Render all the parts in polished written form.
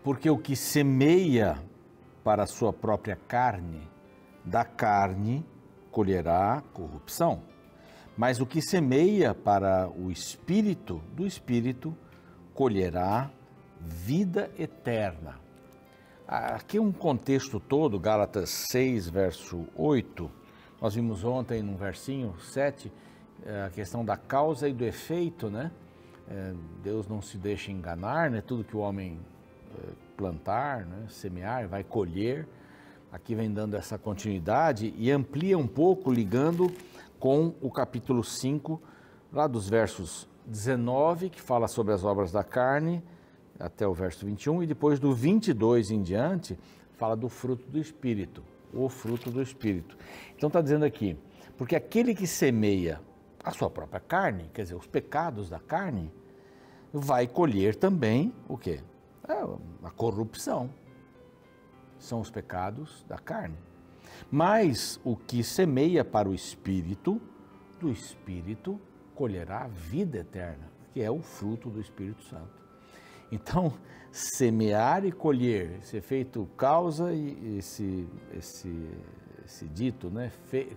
Porque o que semeia para a sua própria carne, da carne colherá corrupção. Mas o que semeia para o Espírito, do Espírito colherá vida eterna. Aqui um contexto todo, Gálatas 6, verso 8, nós vimos ontem no versinho 7, a questão da causa e do efeito, né? Deus não se deixa enganar, né? Tudo que o homem plantar, né? Semear, vai colher. Aqui vem dando essa continuidade e amplia um pouco, ligando com o capítulo 5, lá dos versos 19, que fala sobre as obras da carne, até o verso 21, e depois do 22 em diante, fala do fruto do Espírito, o fruto do Espírito. Então está dizendo aqui, porque aquele que semeia a sua própria carne, quer dizer, os pecados da carne, vai colher também o quê? A corrupção. São os pecados da carne. Mas o que semeia para o Espírito, do Espírito colherá a vida eterna, que é o fruto do Espírito Santo. Então, semear e colher, esse efeito causa e esse dito, né?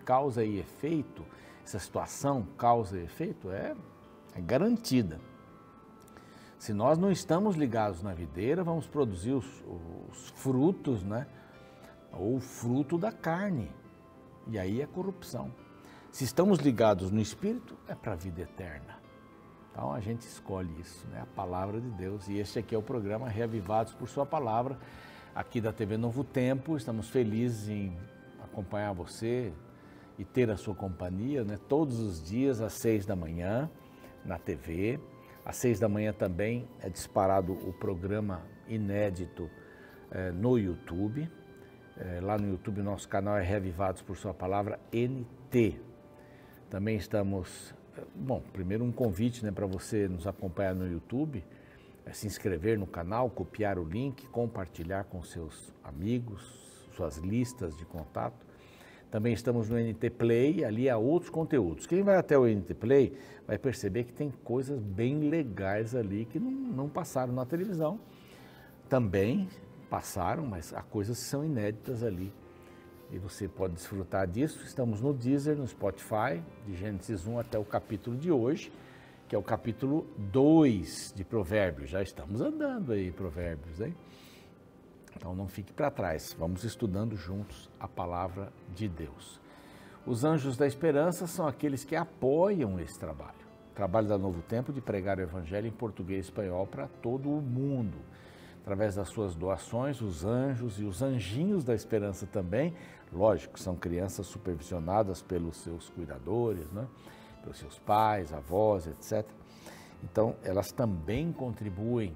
Causa e efeito, essa situação causa e efeito é garantida. Se nós não estamos ligados na videira, vamos produzir os frutos, né? Ou o fruto da carne, e aí é corrupção. Se estamos ligados no Espírito, é para a vida eterna. Então a gente escolhe isso, né? A palavra de Deus, e este aqui é o programa Reavivados por Sua Palavra, aqui da TV Novo Tempo. Estamos felizes em acompanhar você e ter a sua companhia, né? Todos os dias às 6 da manhã na TV. Às 6 da manhã também é disparado o programa inédito no YouTube. Lá no YouTube, nosso canal é Reavivados por Sua Palavra NT. Também estamos, primeiro um convite, né, para você nos acompanhar no YouTube, se inscrever no canal, copiar o link, compartilhar com seus amigos, suas listas de contato. Também estamos no NT Play, ali há outros conteúdos. Quem vai até o NT Play vai perceber que tem coisas bem legais ali que não passaram na televisão. Também passaram, mas há coisas que são inéditas ali. E você pode desfrutar disso. Estamos no Deezer, no Spotify, de Gênesis 1 até o capítulo de hoje, que é o capítulo 2 de Provérbios. Já estamos andando aí, Provérbios, hein? Então não fique para trás, vamos estudando juntos a palavra de Deus. Os anjos da esperança são aqueles que apoiam esse trabalho. O trabalho da Novo Tempo de pregar o Evangelho em português e espanhol para todo o mundo. Através das suas doações, os anjos e os anjinhos da esperança também, lógico, são crianças supervisionadas pelos seus cuidadores, né? Pelos seus pais, avós, etc. Então, elas também contribuem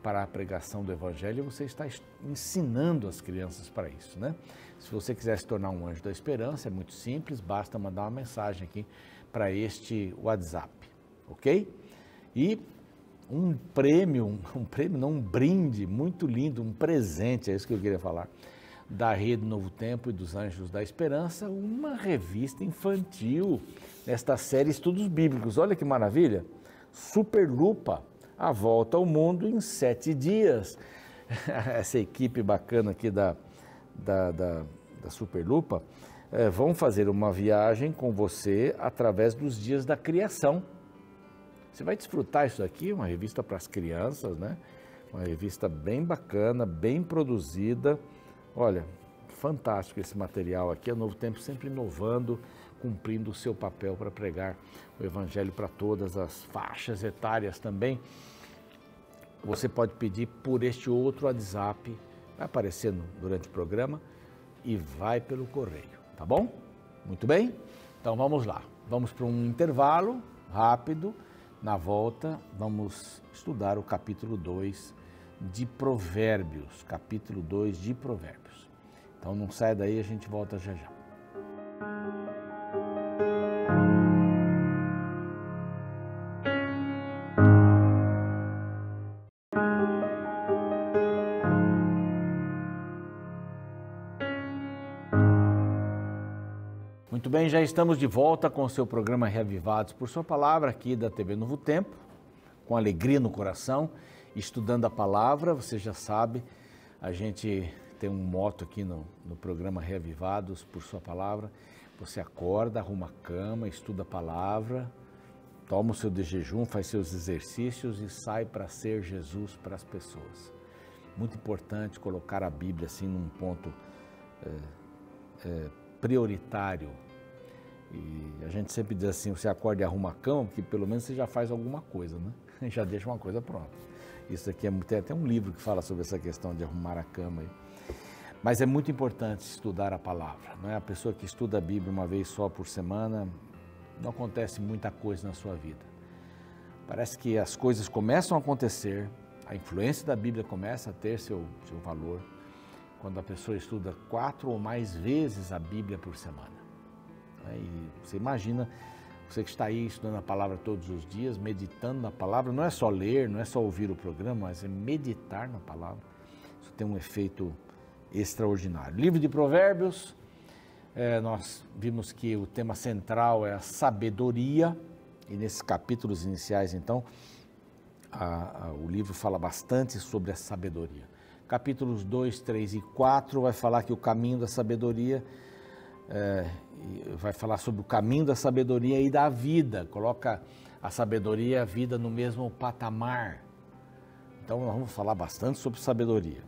para a pregação do Evangelho, e você está ensinando as crianças para isso, né? Se você quiser se tornar um anjo da esperança, é muito simples, basta mandar uma mensagem aqui para este WhatsApp, ok? E um brinde muito lindo, um presente, é isso que eu queria falar, da Rede Novo Tempo e dos Anjos da Esperança, uma revista infantil, nesta série Estudos Bíblicos. Olha que maravilha! Superlupa, a volta ao mundo em 7 dias. Essa equipe bacana aqui da Superlupa vão fazer uma viagem com você através dos dias da criação. Você vai desfrutar isso aqui, uma revista para as crianças, né? Uma revista bem bacana, bem produzida. Olha, fantástico esse material aqui. A Novo Tempo sempre inovando, cumprindo o seu papel para pregar o Evangelho para todas as faixas etárias também. Você pode pedir por este outro WhatsApp, vai aparecendo durante o programa e vai pelo correio, tá bom? Muito bem? Então vamos lá, vamos para um intervalo rápido. Na volta vamos estudar o capítulo 2 de Provérbios, capítulo 2 de Provérbios. Então não sai daí, a gente volta já já. Muito bem, já estamos de volta com o seu programa Reavivados por Sua Palavra, aqui da TV Novo Tempo, com alegria no coração estudando a palavra, você já sabe, a gente tem um moto aqui no programa Reavivados por Sua Palavra. Você acorda, arruma a cama, estuda a palavra, toma o seu de jejum, faz seus exercícios e sai para ser Jesus para as pessoas. Muito importante colocar a Bíblia assim num ponto prioritário. E a gente sempre diz assim, você acorda e arruma a cama, porque pelo menos você já faz alguma coisa, né? Já deixa uma coisa pronta. Isso aqui tem até um livro que fala sobre essa questão de arrumar a cama. Mas é muito importante estudar a palavra, não é? A pessoa que estuda a Bíblia uma vez só por semana, não acontece muita coisa na sua vida. Parece que as coisas começam a acontecer, a influência da Bíblia começa a ter seu valor quando a pessoa estuda 4 ou mais vezes a Bíblia por semana. E você imagina, você que está aí estudando a palavra todos os dias, meditando na palavra, não é só ler, não é só ouvir o programa, mas é meditar na palavra. Isso tem um efeito extraordinário. Livro de Provérbios, nós vimos que o tema central é a sabedoria, e nesses capítulos iniciais, então, o livro fala bastante sobre a sabedoria. Capítulos 2, 3 e 4 vai falar que o caminho da sabedoria, vai falar sobre o caminho da sabedoria e da vida, coloca a sabedoria e a vida no mesmo patamar. Então nós vamos falar bastante sobre sabedoria.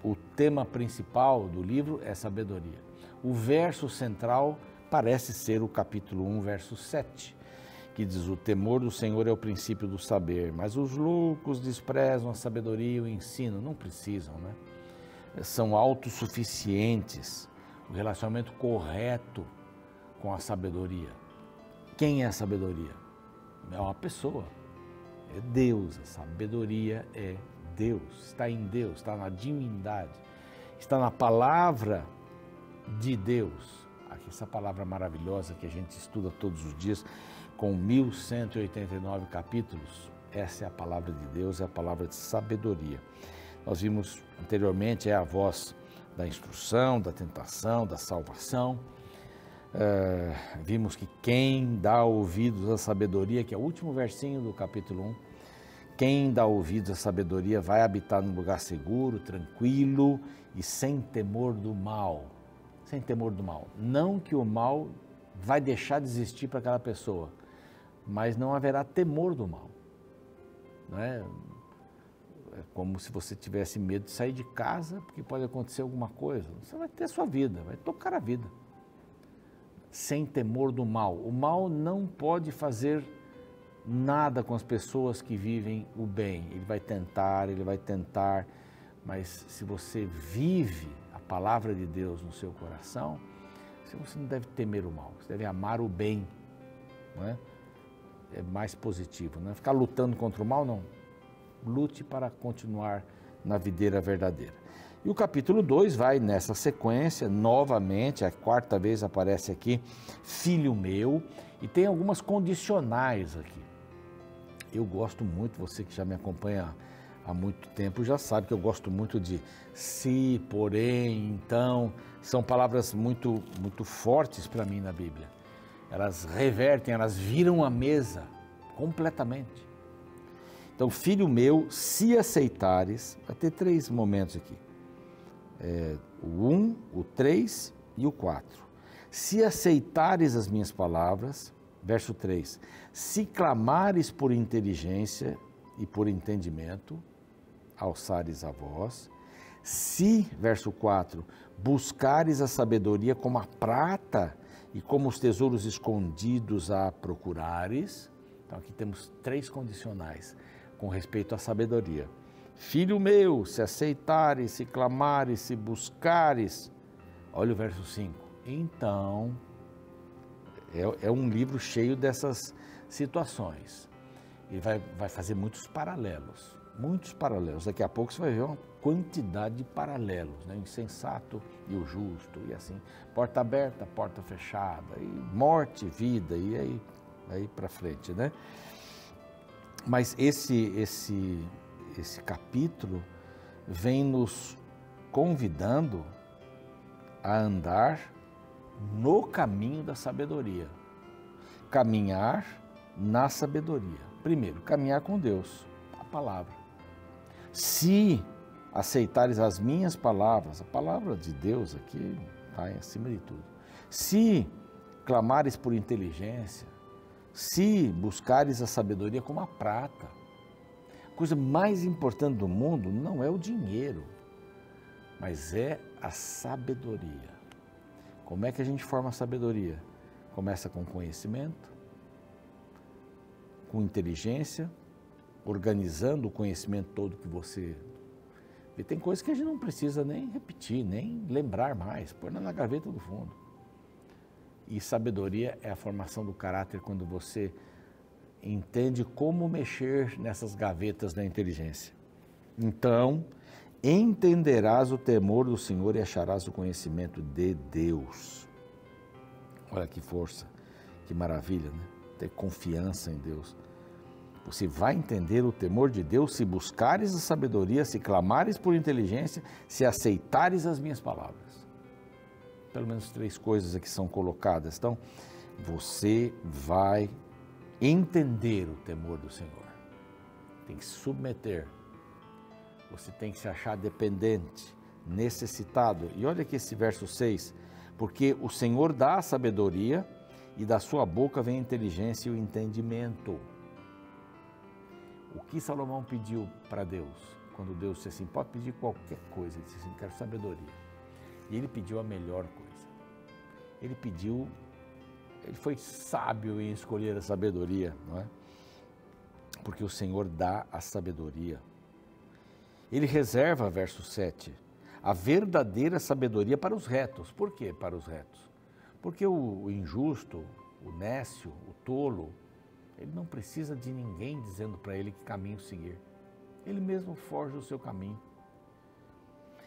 O tema principal do livro é sabedoria. O verso central parece ser o capítulo 1, verso 7, que diz: o temor do Senhor é o princípio do saber, mas os loucos desprezam a sabedoria e o ensino. Não precisam, né? São autossuficientes. O relacionamento correto com a sabedoria. Quem é a sabedoria? É uma pessoa, é Deus. A sabedoria é Deus, está em Deus, está na divindade, está na palavra de Deus. Aqui, essa palavra maravilhosa que a gente estuda todos os dias, com 1189 capítulos, essa é a palavra de Deus, é a palavra de sabedoria. Nós vimos anteriormente, é a voz da instrução, da tentação, da salvação. Vimos que quem dá ouvidos à sabedoria, que é o último versinho do capítulo 1, quem dá ouvidos à sabedoria vai habitar num lugar seguro, tranquilo e sem temor do mal. Sem temor do mal. Não que o mal vai deixar de existir para aquela pessoa, mas não haverá temor do mal. Não é? É como se você tivesse medo de sair de casa, porque pode acontecer alguma coisa. Você vai ter a sua vida, vai tocar a vida. Sem temor do mal. O mal não pode fazer nada com as pessoas que vivem o bem. Ele vai tentar, mas se você vive a palavra de Deus no seu coração, você não deve temer o mal, você deve amar o bem, não é? É mais positivo, não é? Ficar lutando contra o mal, não. Lute para continuar na videira verdadeira. E o capítulo 2 vai nessa sequência, novamente, a 4ª vez aparece aqui, filho meu, e tem algumas condicionais aqui. Eu gosto muito, você que já me acompanha há muito tempo já sabe que eu gosto muito de se, porém, então, são palavras muito fortes para mim na Bíblia. Elas revertem, elas viram a mesa completamente. Então, filho meu, se aceitares, vai ter 3 momentos aqui. O 1, o 3 e o 4. Se aceitares as minhas palavras, verso 3, se clamares por inteligência e por entendimento, alçares a voz. Se, verso 4, buscares a sabedoria como a prata e como os tesouros escondidos a procurares. Então aqui temos 3 condicionais com respeito à sabedoria. Filho meu, se aceitares, se clamares, se buscares. Olha o verso 5. Então, é um livro cheio dessas situações. Ele vai fazer muitos paralelos. Daqui a pouco você vai ver uma quantidade de paralelos, né? O insensato e o justo, e assim, porta aberta, porta fechada, e morte, vida, e aí para frente, né? Mas esse capítulo vem nos convidando a andar no caminho da sabedoria, caminhar na sabedoria. Primeiro, caminhar com Deus, a palavra. Se aceitares as minhas palavras, a palavra de Deus aqui está acima de tudo. Se clamares por inteligência, se buscares a sabedoria como a prata. A coisa mais importante do mundo não é o dinheiro, mas é a sabedoria. Como é que a gente forma a sabedoria? Começa com conhecimento, com inteligência, organizando o conhecimento todo que você... E tem coisas que a gente não precisa nem repetir, nem lembrar mais, põe na gaveta do fundo. E sabedoria é a formação do caráter quando você entende como mexer nessas gavetas da inteligência. Então, entenderás o temor do Senhor e acharás o conhecimento de Deus. Olha que força, que maravilha, né? Ter confiança em Deus. Você vai entender o temor de Deus se buscares a sabedoria, se clamares por inteligência, se aceitares as minhas palavras. Pelo menos 3 coisas aqui são colocadas. Então, você vai entender o temor do Senhor. Tem que se submeter. Você tem que se achar dependente, necessitado. E olha aqui esse verso 6. Porque o Senhor dá a sabedoria e da sua boca vem a inteligência e o entendimento. O que Salomão pediu para Deus? Quando Deus disse assim, pode pedir qualquer coisa. Ele disse assim, quero sabedoria. E ele pediu a melhor coisa. Ele foi sábio em escolher a sabedoria, não é? Porque o Senhor dá a sabedoria. Ele reserva, verso 7, a verdadeira sabedoria para os retos. Por quê para os retos? Porque o injusto, o nécio, o tolo, ele não precisa de ninguém dizendo para ele que caminho seguir. Ele mesmo forja o seu caminho.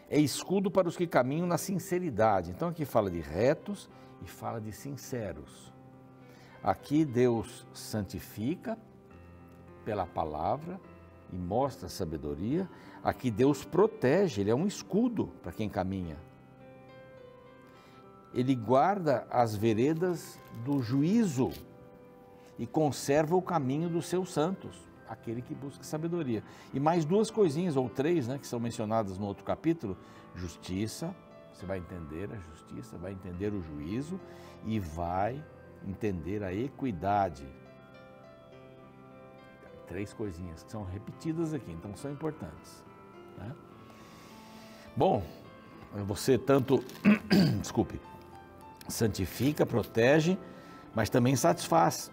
É escudo para os que caminham na sinceridade. Então aqui fala de retos e fala de sinceros. Aqui Deus santifica pela palavra e mostra a sabedoria. Aqui Deus protege, Ele é um escudo para quem caminha. Ele guarda as veredas do juízo e conserva o caminho dos seus santos, aquele que busca sabedoria. E mais 2 coisinhas, ou 3, né, que são mencionadas no outro capítulo. Justiça, você vai entender a justiça, vai entender o juízo e vai entender a equidade. 3 coisinhas que são repetidas aqui, então são importantes, né? Bom, você tanto, desculpe, santifica, protege, mas também satisfaz.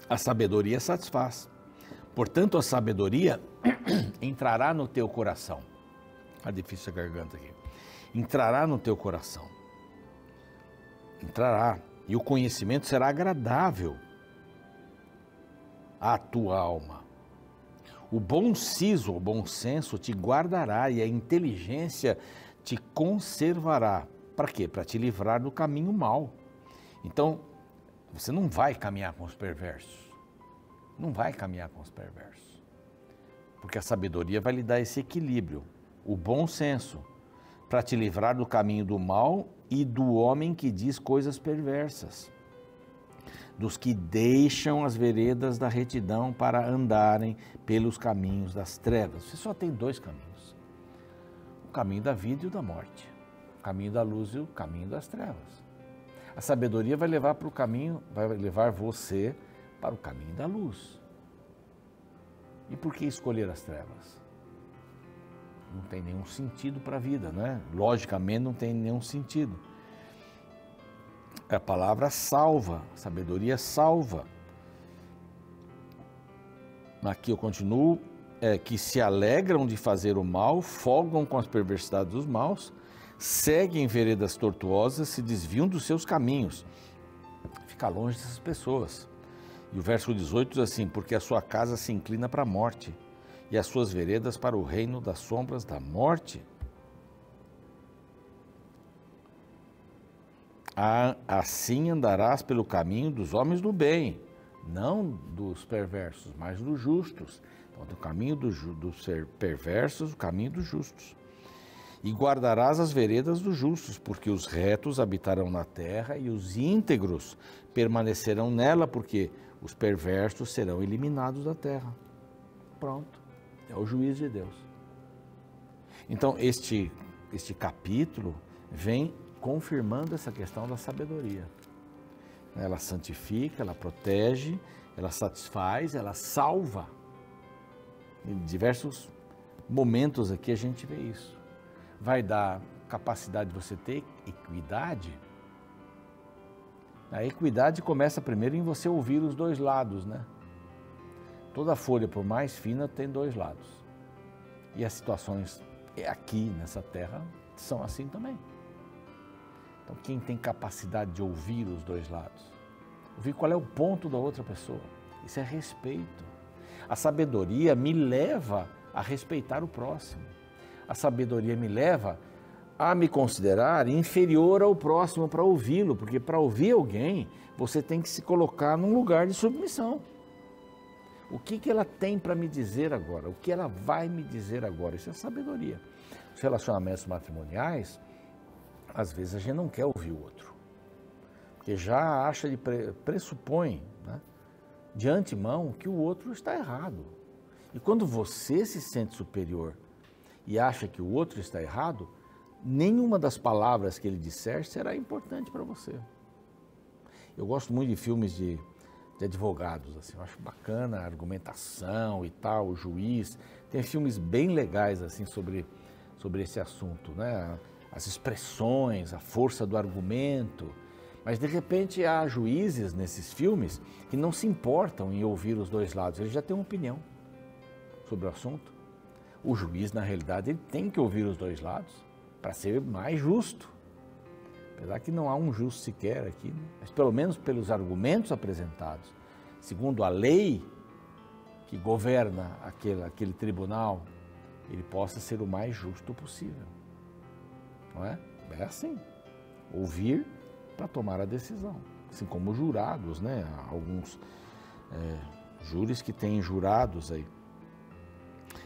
A sabedoria satisfaz. Portanto, a sabedoria entrará no teu coração. Está difícil a garganta aqui. Entrará no teu coração. Entrará. E o conhecimento será agradável à tua alma. O bom siso, o bom senso te guardará e a inteligência te conservará. Para quê? Para te livrar do caminho mau. Então, você não vai caminhar com os perversos. Não vai caminhar com os perversos. Porque a sabedoria vai lhe dar esse equilíbrio. O bom senso, para te livrar do caminho do mal e do homem que diz coisas perversas. Dos que deixam as veredas da retidão para andarem pelos caminhos das trevas. Você só tem 2 caminhos. O caminho da vida e o da morte. O caminho da luz e o caminho das trevas. A sabedoria vai levar para o caminho, vai levar você para o caminho da luz. E por que escolher as trevas? Não tem nenhum sentido para a vida, né? Logicamente não tem nenhum sentido. A palavra salva, a sabedoria salva. Aqui eu continuo, que se alegram de fazer o mal, folgam com as perversidades dos maus, seguem veredas tortuosas, se desviam dos seus caminhos. Fica longe dessas pessoas. E o verso 18 diz assim, porque a sua casa se inclina para a morte, e as suas veredas para o reino das sombras da morte. Assim andarás pelo caminho dos homens do bem, não dos perversos, mas dos justos. Então, o caminho dos perversos, o caminho dos justos. E guardarás as veredas dos justos, porque os retos habitarão na terra e os íntegros permanecerão nela, porque os perversos serão eliminados da terra. Pronto. É o juízo de Deus. Então, este capítulo vem confirmando essa questão da sabedoria. Ela santifica, ela protege, ela satisfaz, ela salva. Em diversos momentos aqui a gente vê isso. Vai dar capacidade de você ter equidade. A equidade começa primeiro em você ouvir os dois lados, né? Toda folha, por mais fina, tem dois lados. E as situações aqui nessa terra são assim também. Então, quem tem capacidade de ouvir os dois lados, ouvir qual é o ponto da outra pessoa, isso é respeito. A sabedoria me leva a respeitar o próximo. A sabedoria me leva a me considerar inferior ao próximo para ouvi-lo, porque para ouvir alguém, você tem que se colocar num lugar de submissão. O que ela tem para me dizer agora? O que ela vai me dizer agora? Isso é sabedoria. Os relacionamentos matrimoniais, às vezes a gente não quer ouvir o outro, porque já acha, pressupõe, né, de antemão que o outro está errado. E quando você se sente superior e acha que o outro está errado, nenhuma das palavras que ele disser será importante para você. Eu gosto muito de filmes de advogados, assim, eu acho bacana a argumentação e tal, o juiz. Tem filmes bem legais assim sobre esse assunto, né? As expressões, a força do argumento. Mas de repente há juízes nesses filmes que não se importam em ouvir os dois lados, eles já têm uma opinião sobre o assunto. O juiz, na realidade, ele tem que ouvir os dois lados para ser mais justo. Apesar que não há um justo sequer aqui, né? Mas pelo menos pelos argumentos apresentados, segundo a lei que governa aquele tribunal, ele possa ser o mais justo possível. Não é? É assim. Ouvir para tomar a decisão. Assim como jurados, né? Há alguns júris que têm jurados aí.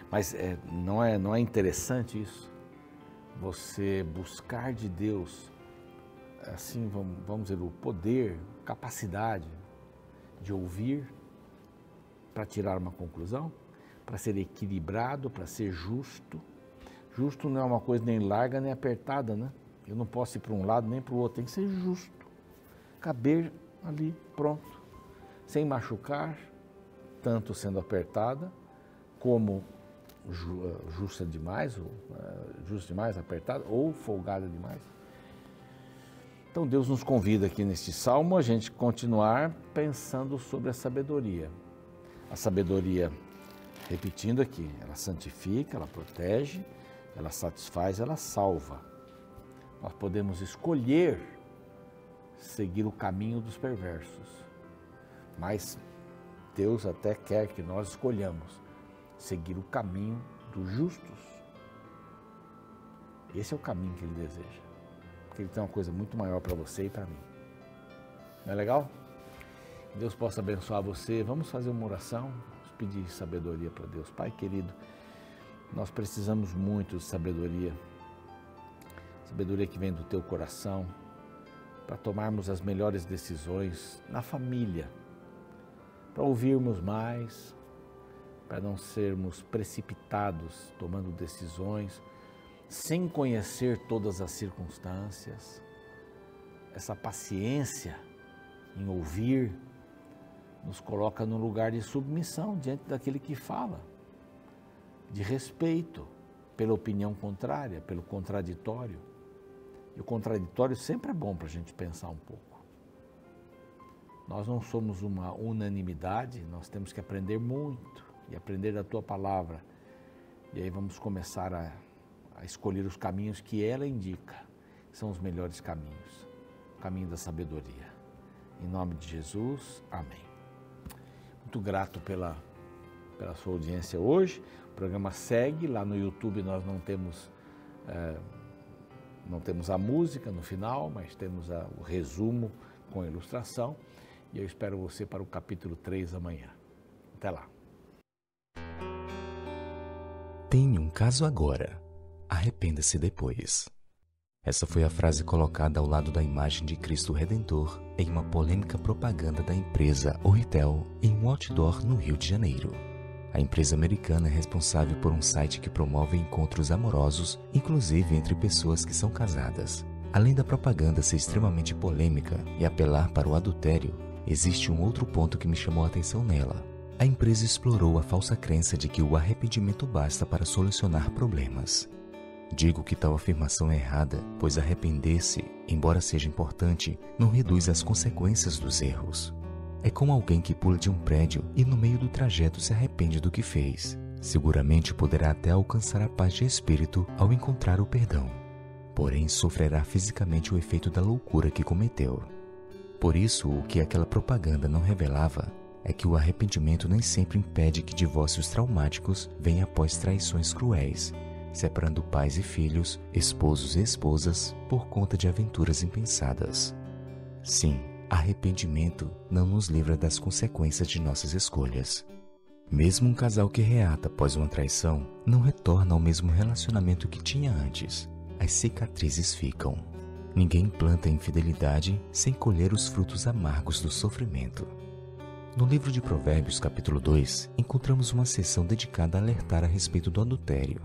Mas não é interessante isso? Você buscar de Deus, assim, vamos dizer, o poder, capacidade de ouvir para tirar uma conclusão, para ser equilibrado, para ser justo. Justo não é uma coisa nem larga nem apertada, né? Eu não posso ir para um lado nem para o outro, tem que ser justo. Caber ali, pronto. Sem machucar, tanto sendo apertada, como justa demais, apertada, ou folgada demais. Então Deus nos convida aqui neste salmo a gente continuar pensando sobre a sabedoria. A sabedoria, repetindo aqui, ela santifica, ela protege, ela satisfaz, ela salva. Nós podemos escolher seguir o caminho dos perversos, mas Deus até quer que nós escolhamos seguir o caminho dos justos. Esse é o caminho que Ele deseja, porque Ele tem uma coisa muito maior para você e para mim. Não é legal? Que Deus possa abençoar você. Vamos fazer uma oração, vamos pedir sabedoria para Deus. Pai querido, nós precisamos muito de sabedoria, sabedoria que vem do Teu coração, para tomarmos as melhores decisões na família, para ouvirmos mais, para não sermos precipitados tomando decisões sem conhecer todas as circunstâncias. Essa paciência em ouvir nos coloca num lugar de submissão diante daquele que fala, de respeito pela opinião contrária, pelo contraditório. E o contraditório sempre é bom para a gente pensar um pouco. Nós não somos uma unanimidade, nós temos que aprender muito e aprender da Tua palavra. E aí vamos começar a escolher os caminhos que ela indica, que são os melhores caminhos, o caminho da sabedoria. Em nome de Jesus, amém. Muito grato pela sua audiência hoje. O programa segue, lá no YouTube nós não temos a música no final, mas temos o resumo com a ilustração. E eu espero você para o capítulo 3 amanhã. Até lá. Tem um caso agora, arrependa-se depois. Essa foi a frase colocada ao lado da imagem de Cristo Redentor em uma polêmica propaganda da empresa Oritel em um outdoor no Rio de Janeiro. A empresa americana é responsável por um site que promove encontros amorosos, inclusive entre pessoas que são casadas. Além da propaganda ser extremamente polêmica e apelar para o adultério, existe um outro ponto que me chamou a atenção nela. A empresa explorou a falsa crença de que o arrependimento basta para solucionar problemas. Digo que tal afirmação é errada, pois arrepender-se, embora seja importante, não reduz as consequências dos erros. É como alguém que pula de um prédio e no meio do trajeto se arrepende do que fez. Seguramente poderá até alcançar a paz de espírito ao encontrar o perdão, porém sofrerá fisicamente o efeito da loucura que cometeu. Por isso, o que aquela propaganda não revelava é que o arrependimento nem sempre impede que divórcios traumáticos venham após traições cruéis, separando pais e filhos, esposos e esposas, por conta de aventuras impensadas. Sim, arrependimento não nos livra das consequências de nossas escolhas. Mesmo um casal que reata após uma traição não retorna ao mesmo relacionamento que tinha antes. As cicatrizes ficam. Ninguém planta infidelidade sem colher os frutos amargos do sofrimento. No livro de Provérbios, capítulo 2, encontramos uma seção dedicada a alertar a respeito do adultério.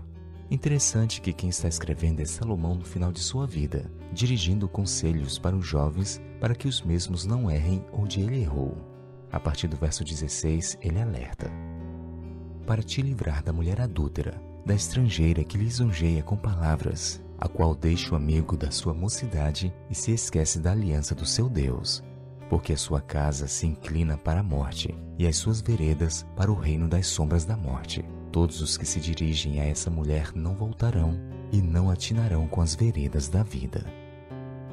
Interessante que quem está escrevendo é Salomão no final de sua vida, dirigindo conselhos para os jovens para que os mesmos não errem onde ele errou. A partir do verso 16, ele alerta: para te livrar da mulher adúltera, da estrangeira que lisonjeia com palavras, a qual deixa o amigo da sua mocidade e se esquece da aliança do seu Deus, porque a sua casa se inclina para a morte e as suas veredas para o reino das sombras da morte. Todos os que se dirigem a essa mulher não voltarão e não atinarão com as veredas da vida.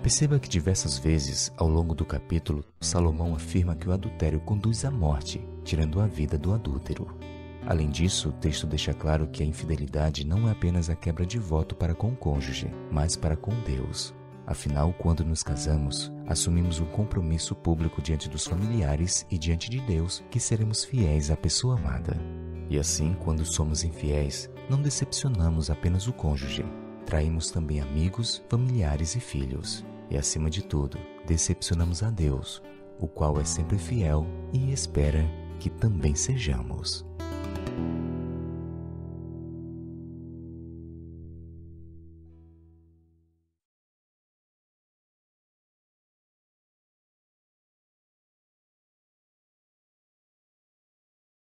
Perceba que diversas vezes, ao longo do capítulo, Salomão afirma que o adultério conduz à morte, tirando a vida do adúltero. Além disso, o texto deixa claro que a infidelidade não é apenas a quebra de voto para com o cônjuge, mas para com Deus. Afinal, quando nos casamos, assumimos um compromisso público diante dos familiares e diante de Deus que seremos fiéis à pessoa amada. E assim, quando somos infiéis, não decepcionamos apenas o cônjuge, traímos também amigos, familiares e filhos. E acima de tudo, decepcionamos a Deus, o qual é sempre fiel e espera que também sejamos.